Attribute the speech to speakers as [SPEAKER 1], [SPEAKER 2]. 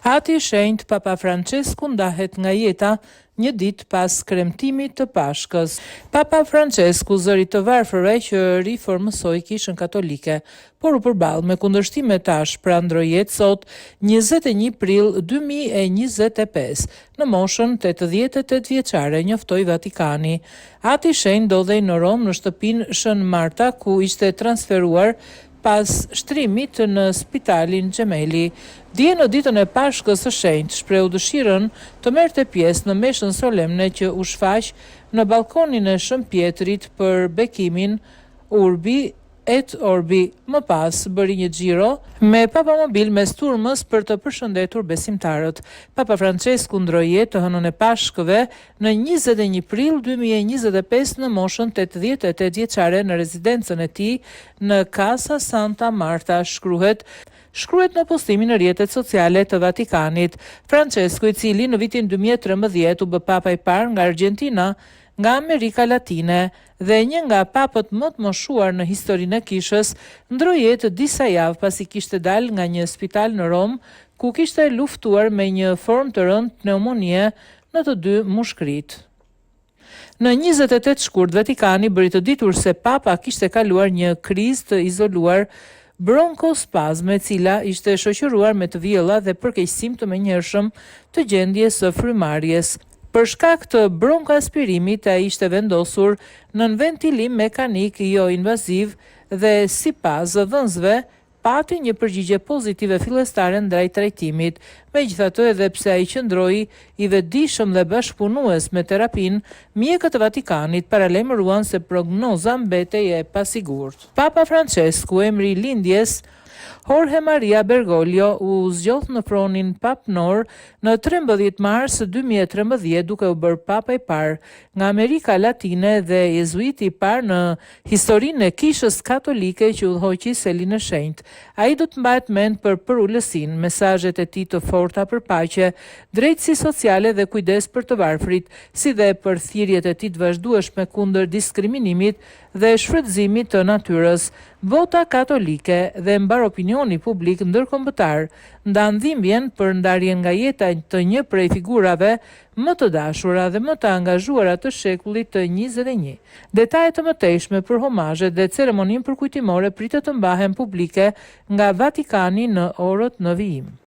[SPEAKER 1] Ati i shenjtë Papa Francesku ndahet nga jeta një ditë pas kremtimit të Pashkës. Papa Francesku zëri të varfërve që riformësoi Kishën Katolike, por u përball me kundërshtime tash pra ndroi jetë sot 21 prill 2025 në moshën 88 vjeçare, njoftoi Vatikani. Ati i shenjtë ndodhej në Rom në shtëpinë Shën Marta ku ishte transferuar pas shtrimit në spitalin Gjemeli. Dje në ditën e Pashkës së Shenjtë shpreu dëshirën të merrte pjesë në meshën solemne që u shfaq në balkonin e Shën Pjetrit për bekimin Urbi et Orbi. Më pas bëri një xhiro me papamobil mes turmës për të përshëndetur besimtarët. Papa Francesku ndroi jetë të hënën e Pashkëve në 21 prill 2025 në moshën 88 vjeçare në rezidencën e tij në Casa Santa Marta, shkruhet në postimin në rrjetet sociale të Vatikanit. Francesku, i cili në vitin 2013 u bë papa i parë nga Argentina, nga Amerika Latine dhe një nga papët më të moshuar në historinë e Kishës, ndroi jetë disa javë pasi kishte dalë nga një spital në Rom, ku kishte luftuar me një formë të rëndë pneumonie në të dy mushkërit. Në 28 shkurt, Vatikani bëri të ditur se papa kishte kaluar një krizë të izoluar bronkospazme, e cila ishte shoqëruar me të vjella dhe përkeqësim të menjëhershëm të gjendjes së frymarrjes. Për shkak të bronkoaspirimit, ai ishte vendosur në ventilim mekanik jo invaziv dhe sipas dhënësve pati një përgjigje pozitive fillestare ndaj trajtimit. Megjithatë, edhe pse ai qëndroi i vetëdijshëm dhe bashkëpunues me terapinë, mjekët e Vatikanit paralajmëruan se prognoza mbetej e pasigurt. Papa Francesku, emri i lindjes Jorge Maria Bergoglio, u zgjodh në pronin papnor në 13 mars 2013 duke u bërë papa i parë nga Amerika Latine dhe jezuiti i parë në historinë e Kishës Katolike që udhëhoqi selin e shenjtë. Ai do të mbahet mend për përulësinë, mesazhet e tij të forta për paqe, drejtësi sociale dhe kujdes për të varfrit, si dhe për thirrjet e tij të vazhdueshme kundër diskriminimit dhe shfrytëzimit të natyrës. Vota katolike dhe mbar opinioni publik ndërkombëtar ndan dhimbjen për ndarjen nga jeta të një prej figurave më të dashura dhe më të angazhuara të shekullit të 21. Detajet të mëtejshme për homazhet dhe ceremoninë përkujtimore pritet të mbahen publike nga Vatikani në orët në vijim.